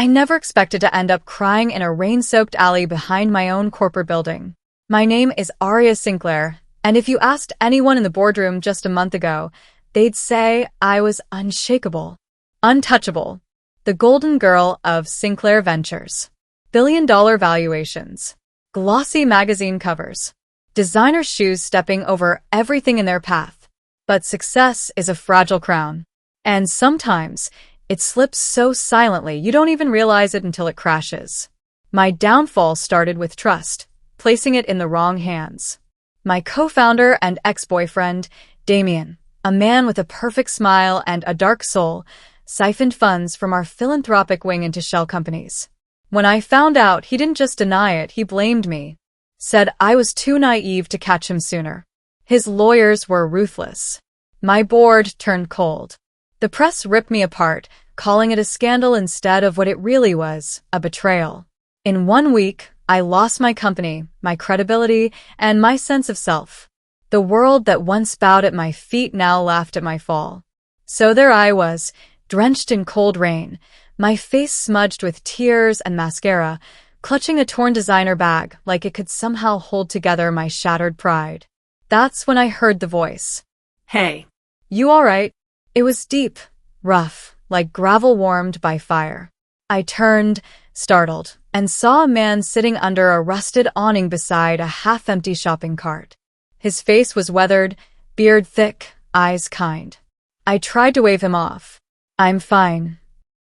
I never expected to end up crying in a rain-soaked alley behind my own corporate building. My name is Aria Sinclair, and if you asked anyone in the boardroom just a month ago, they'd say I was unshakable, untouchable, the golden girl of Sinclair Ventures. Billion-dollar valuations, glossy magazine covers, designer shoes stepping over everything in their path. But success is a fragile crown. And sometimes, it slips so silently you don't even realize it until it crashes. My downfall started with trust, placing it in the wrong hands. My co-founder and ex-boyfriend, Damien, a man with a perfect smile and a dark soul, siphoned funds from our philanthropic wing into shell companies. When I found out, he didn't just deny it, he blamed me. Said I was too naive to catch him sooner. His lawyers were ruthless. My board turned cold. The press ripped me apart, calling it a scandal instead of what it really was, a betrayal. In 1 week, I lost my company, my credibility, and my sense of self. The world that once bowed at my feet now laughed at my fall. So there I was, drenched in cold rain, my face smudged with tears and mascara, clutching a torn designer bag like it could somehow hold together my shattered pride. That's when I heard the voice. Hey. You all right? It was deep, rough, like gravel warmed by fire. I turned, startled, and saw a man sitting under a rusted awning beside a half-empty shopping cart. His face was weathered, beard thick, eyes kind. I tried to wave him off. I'm fine.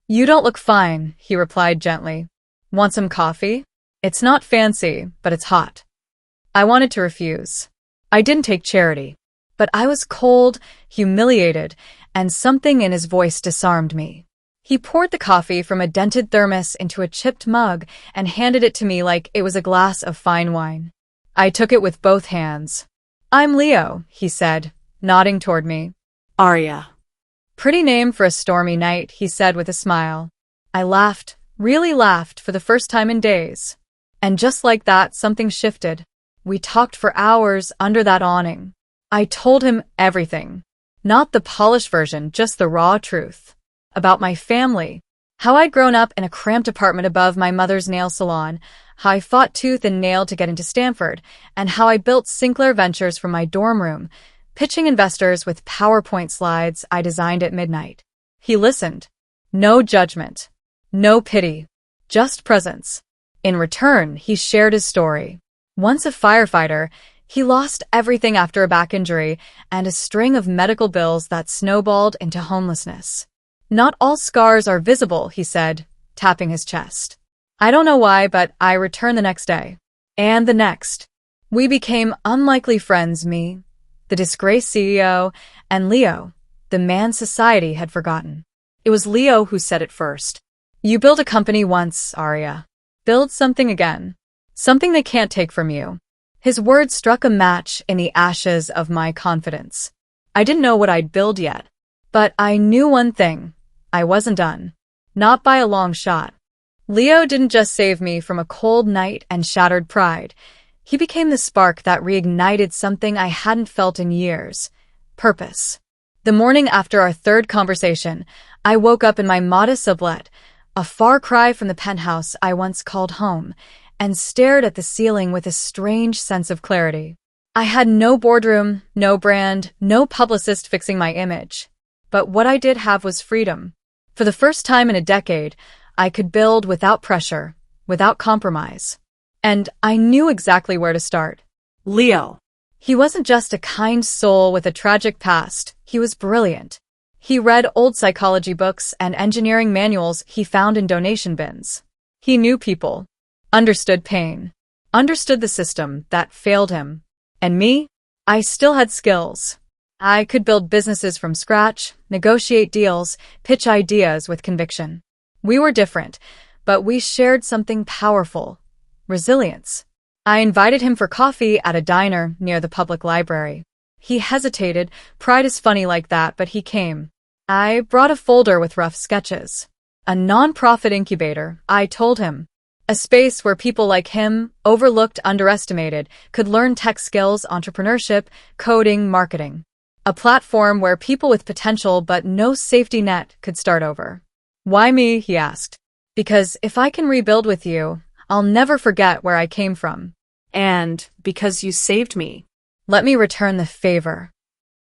You don't look fine, he replied gently. Want some coffee? It's not fancy, but it's hot. I wanted to refuse. I didn't take charity. But I was cold, humiliated, and something in his voice disarmed me. He poured the coffee from a dented thermos into a chipped mug and handed it to me like it was a glass of fine wine. I took it with both hands. I'm Leo, he said, nodding toward me. Aria. Pretty name for a stormy night, he said with a smile. I laughed, really laughed for the first time in days. And just like that, something shifted. We talked for hours under that awning. I told him everything. Not the polished version, just the raw truth. About my family. How I'd grown up in a cramped apartment above my mother's nail salon, how I fought tooth and nail to get into Stanford, and how I built Sinclair Ventures from my dorm room, pitching investors with PowerPoint slides I designed at midnight. He listened. No judgment. No pity. Just presence. In return, he shared his story. Once a firefighter, he lost everything after a back injury and a string of medical bills that snowballed into homelessness. Not all scars are visible, he said, tapping his chest. I don't know why, but I returned the next day. And the next. We became unlikely friends, me, the disgraced CEO, and Leo, the man society had forgotten. It was Leo who said it first. You build a company once, Aria. Build something again. Something they can't take from you. His words struck a match in the ashes of my confidence. I didn't know what I'd build yet, but I knew one thing. I wasn't done. Not by a long shot. Leo didn't just save me from a cold night and shattered pride. He became the spark that reignited something I hadn't felt in years. Purpose. The morning after our third conversation, I woke up in my modest sublet, a far cry from the penthouse I once called home, and stared at the ceiling with a strange sense of clarity. I had no boardroom, no brand, no publicist fixing my image. But what I did have was freedom. For the first time in a decade, I could build without pressure, without compromise. And I knew exactly where to start. Leo. He wasn't just a kind soul with a tragic past, he was brilliant. He read old psychology books and engineering manuals he found in donation bins. He knew people. Understood pain, understood the system that failed him. And me? I still had skills. I could build businesses from scratch, negotiate deals, pitch ideas with conviction. We were different, but we shared something powerful. Resilience. I invited him for coffee at a diner near the public library. He hesitated, pride is funny like that, but he came. I brought a folder with rough sketches. A non-profit incubator, I told him. A space where people like him, overlooked, underestimated, could learn tech skills, entrepreneurship, coding, marketing. A platform where people with potential but no safety net could start over. Why me? He asked. Because if I can rebuild with you, I'll never forget where I came from. And because you saved me. Let me return the favor.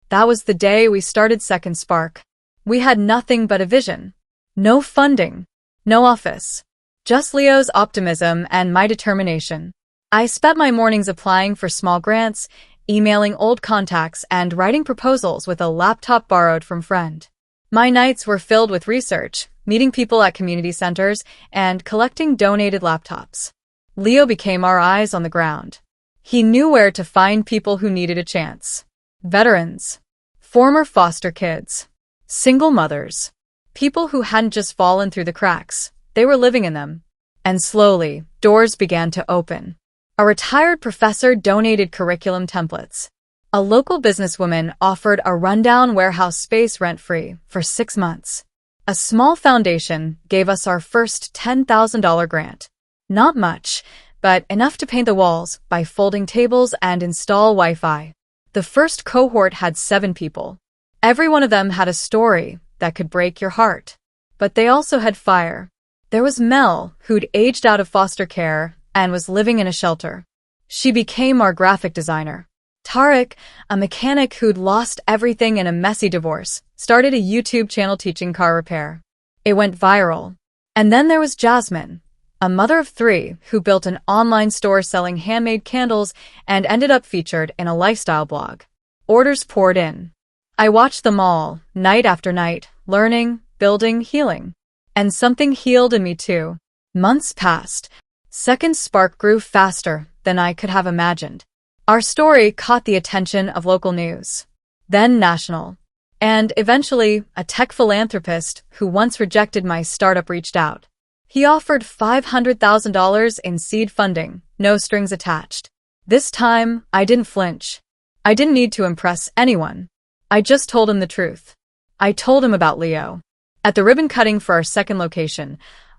That was the day we started Second Spark. We had nothing but a vision. No funding. No office. Just Leo's optimism and my determination. I spent my mornings applying for small grants, emailing old contacts, and writing proposals with a laptop borrowed from friend. My nights were filled with research, meeting people at community centers, and collecting donated laptops. Leo became our eyes on the ground. He knew where to find people who needed a chance. Veterans, former foster kids, single mothers, people who hadn't just fallen through the cracks, they were living in them. And slowly, doors began to open. A retired professor donated curriculum templates. A local businesswoman offered a rundown warehouse space rent-free for 6 months. A small foundation gave us our first $10,000 grant. Not much, but enough to paint the walls, buy folding tables, and install Wi-Fi. The first cohort had 7 people. Every one of them had a story that could break your heart. But they also had fire. There was Mel, who'd aged out of foster care and was living in a shelter. She became our graphic designer. Tarek, a mechanic who'd lost everything in a messy divorce, started a YouTube channel teaching car repair. It went viral. And then there was Jasmine, a mother of 3 who built an online store selling handmade candles and ended up featured in a lifestyle blog. Orders poured in. I watched them all, night after night, learning, building, healing. And something healed in me too. Months passed. Second Spark grew faster than I could have imagined. Our story caught the attention of local news, then national. And eventually, a tech philanthropist who once rejected my startup reached out. He offered $500,000 in seed funding, no strings attached. This time, I didn't flinch. I didn't need to impress anyone. I just told him the truth. I told him about Leo. At the ribbon cutting for our second location,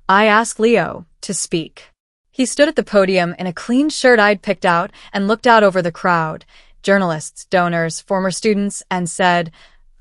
I asked Leo to speak. He stood at the podium in a clean shirt I'd picked out and looked out over the crowd, journalists, donors, former students, and said,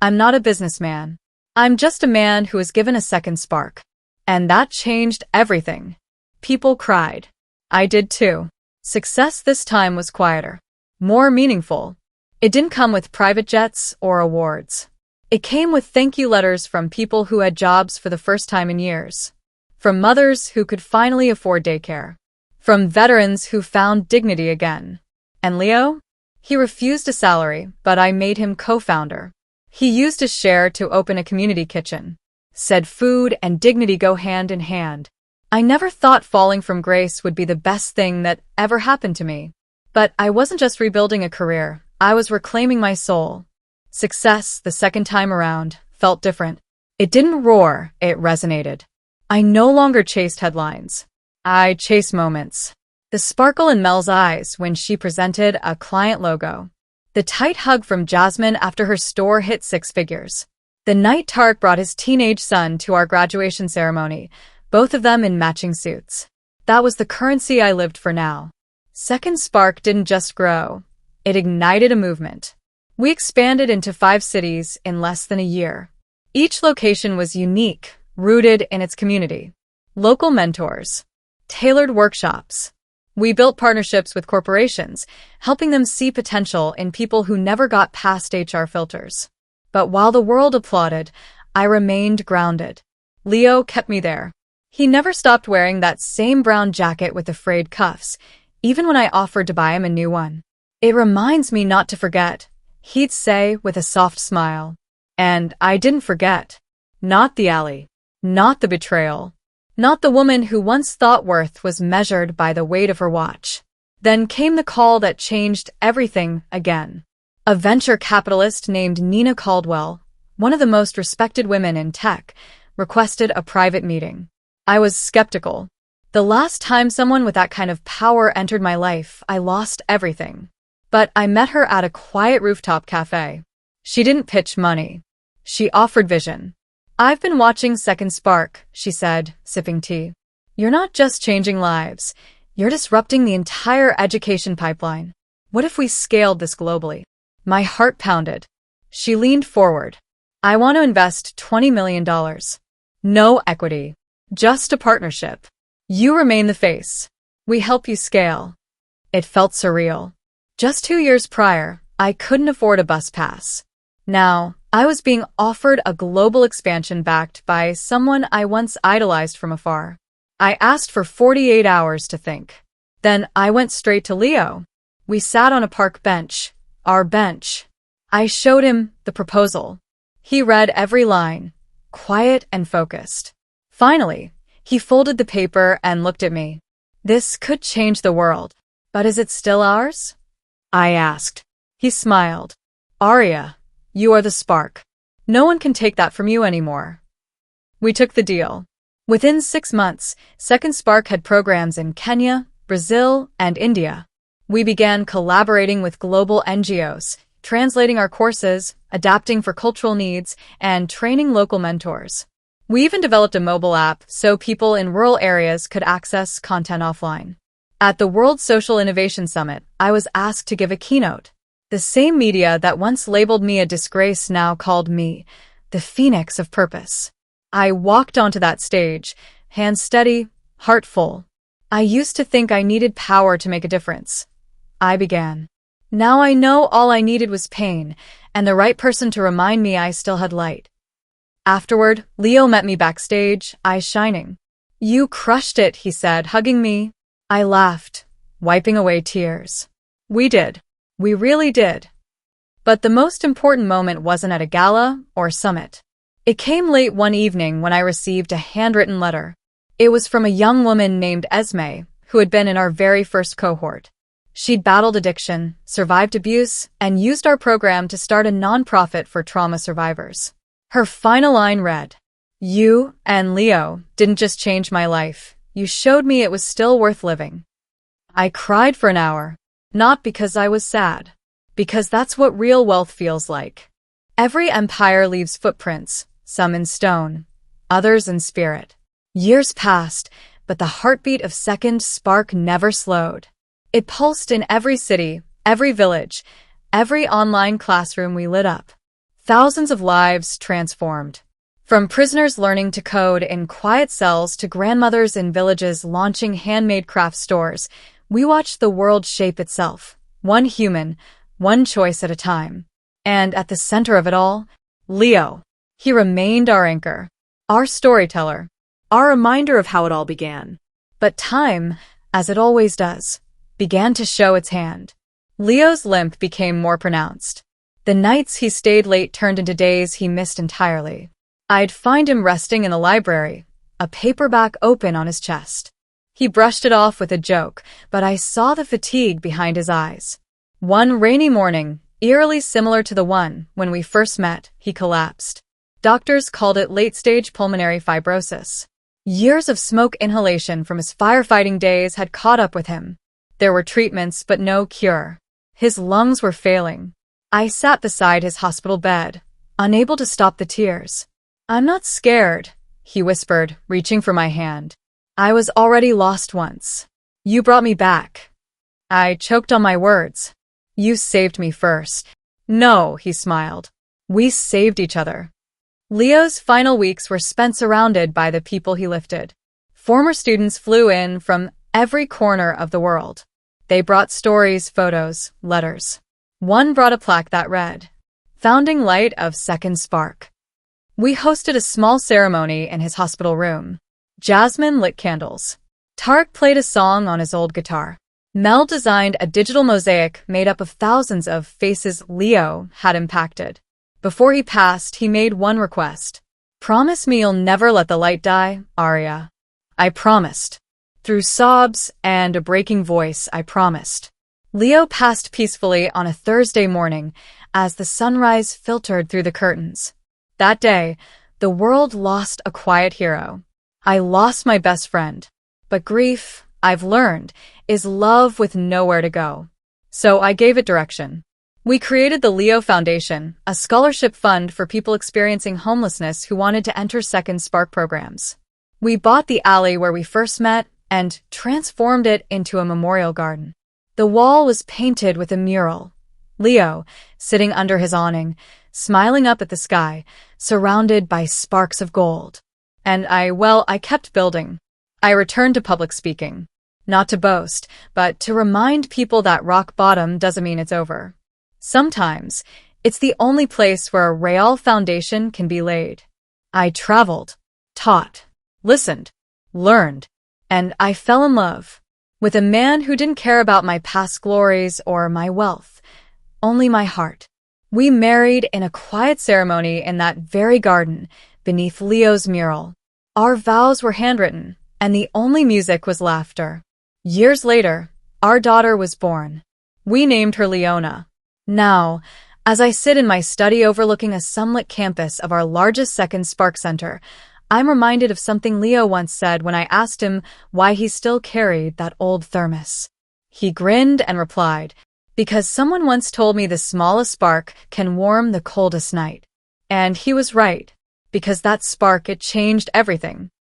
"I'm not a businessman. I'm just a man who was given a second spark." And that changed everything. People cried. I did too. Success this time was quieter, more meaningful. It didn't come with private jets or awards. It came with thank you letters from people who had jobs for the first time in years. From mothers who could finally afford daycare. From veterans who found dignity again. And Leo? He refused a salary, but I made him co-founder. He used his share to open a community kitchen. Said food and dignity go hand in hand. I never thought falling from grace would be the best thing that ever happened to me. But I wasn't just rebuilding a career, I was reclaiming my soul. Success, the second time around, felt different. It didn't roar, it resonated. I no longer chased headlines. I chased moments. The sparkle in Mel's eyes when she presented a client logo. The tight hug from Jasmine after her store hit 6 figures. The night Tarek brought his teenage son to our graduation ceremony, both of them in matching suits. That was the currency I lived for now. Second Spark didn't just grow. It ignited a movement. We expanded into 5 cities in less than a year. Each location was unique, rooted in its community. Local mentors. Tailored workshops. We built partnerships with corporations, helping them see potential in people who never got past HR filters. But while the world applauded, I remained grounded. Leo kept me there. He never stopped wearing that same brown jacket with the frayed cuffs, even when I offered to buy him a new one. "It reminds me not to forget," he'd say with a soft smile. And I didn't forget. Not the alley. Not the betrayal. Not the woman who once thought worth was measured by the weight of her watch. Then came the call that changed everything again. A venture capitalist named Nina Caldwell, one of the most respected women in tech, requested a private meeting. I was skeptical. The last time someone with that kind of power entered my life, I lost everything. But I met her at a quiet rooftop cafe. She didn't pitch money. She offered vision. "I've been watching Second Spark," she said, sipping tea. "You're not just changing lives. You're disrupting the entire education pipeline. What if we scaled this globally?" My heart pounded. She leaned forward. "I want to invest $20 million. No equity. Just a partnership. You remain the face. We help you scale. It felt surreal. Just 2 years prior, I couldn't afford a bus pass. Now, I was being offered a global expansion backed by someone I once idolized from afar. I asked for 48 hours to think. Then I went straight to Leo. We sat on a park bench, our bench. I showed him the proposal. He read every line, quiet and focused. Finally, he folded the paper and looked at me. This could change the world, but is it still ours? I asked. He smiled. Arya, you are the spark. No one can take that from you anymore. We took the deal. Within 6 months, Second Spark had programs in Kenya, Brazil, and India. We began collaborating with global NGOs, translating our courses, adapting for cultural needs, and training local mentors. We even developed a mobile app so people in rural areas could access content offline. At the World Social Innovation Summit, I was asked to give a keynote. The same media that once labeled me a disgrace now called me the phoenix of purpose. I walked onto that stage, hands steady, heart full. I used to think I needed power to make a difference. I began. Now I know all I needed was pain, and the right person to remind me I still had light. Afterward, Leo met me backstage, eyes shining. You crushed it, he said, hugging me. I laughed, wiping away tears. We did. We really did. But the most important moment wasn't at a gala or summit. It came late one evening when I received a handwritten letter. It was from a young woman named Esme, who had been in our very first cohort. She'd battled addiction, survived abuse, and used our program to start a nonprofit for trauma survivors. Her final line read, "You and Leo didn't just change my life. You showed me it was still worth living." I cried for an hour, not because I was sad, because that's what real wealth feels like. Every empire leaves footprints, some in stone, others in spirit. Years passed, but the heartbeat of Second Spark never slowed. It pulsed in every city, every village, every online classroom we lit up. Thousands of lives transformed. From prisoners learning to code in quiet cells to grandmothers in villages launching handmade craft stores, we watched the world shape itself, one human, one choice at a time. And at the center of it all, Leo. He remained our anchor, our storyteller, our reminder of how it all began. But time, as it always does, began to show its hand. Leo's limp became more pronounced. The nights he stayed late turned into days he missed entirely. I'd find him resting in the library, a paperback open on his chest. He brushed it off with a joke, but I saw the fatigue behind his eyes. One rainy morning, eerily similar to the one when we first met, he collapsed. Doctors called it late-stage pulmonary fibrosis. Years of smoke inhalation from his firefighting days had caught up with him. There were treatments, but no cure. His lungs were failing. I sat beside his hospital bed, unable to stop the tears. "I'm not scared," he whispered, reaching for my hand. "I was already lost once. You brought me back." I choked on my words. "You saved me first." "No," he smiled. "We saved each other." Leo's final weeks were spent surrounded by the people he lifted. Former students flew in from every corner of the world. They brought stories, photos, letters. One brought a plaque that read, "Founding Light of Second Spark." We hosted a small ceremony in his hospital room. Jasmine lit candles. Tarek played a song on his old guitar. Mel designed a digital mosaic made up of thousands of faces Leo had impacted. Before he passed, he made one request. "Promise me you'll never let the light die, Arya." I promised. Through sobs and a breaking voice, I promised. Leo passed peacefully on a Thursday morning as the sunrise filtered through the curtains. That day, the world lost a quiet hero. I lost my best friend. But grief, I've learned, is love with nowhere to go. So I gave it direction. We created the Leo Foundation, a scholarship fund for people experiencing homelessness who wanted to enter Second Spark programs. We bought the alley where we first met and transformed it into a memorial garden. The wall was painted with a mural. Leo, sitting under his awning, smiling up at the sky, surrounded by sparks of gold. And I kept building. I returned to public speaking. Not to boast, but to remind people that rock bottom doesn't mean it's over. Sometimes, it's the only place where a real foundation can be laid. I traveled, taught, listened, learned, and I fell in love with a man who didn't care about my past glories or my wealth, only my heart. We married in a quiet ceremony in that very garden, beneath Leo's mural. Our vows were handwritten, and the only music was laughter. Years later, our daughter was born. We named her Leona. Now, as I sit in my study overlooking a sunlit campus of our largest second Spark Center, I'm reminded of something Leo once said when I asked him why he still carried that old thermos. He grinned and replied, "Because someone once told me the smallest spark can warm the coldest night." And he was right, because that spark, it changed everything.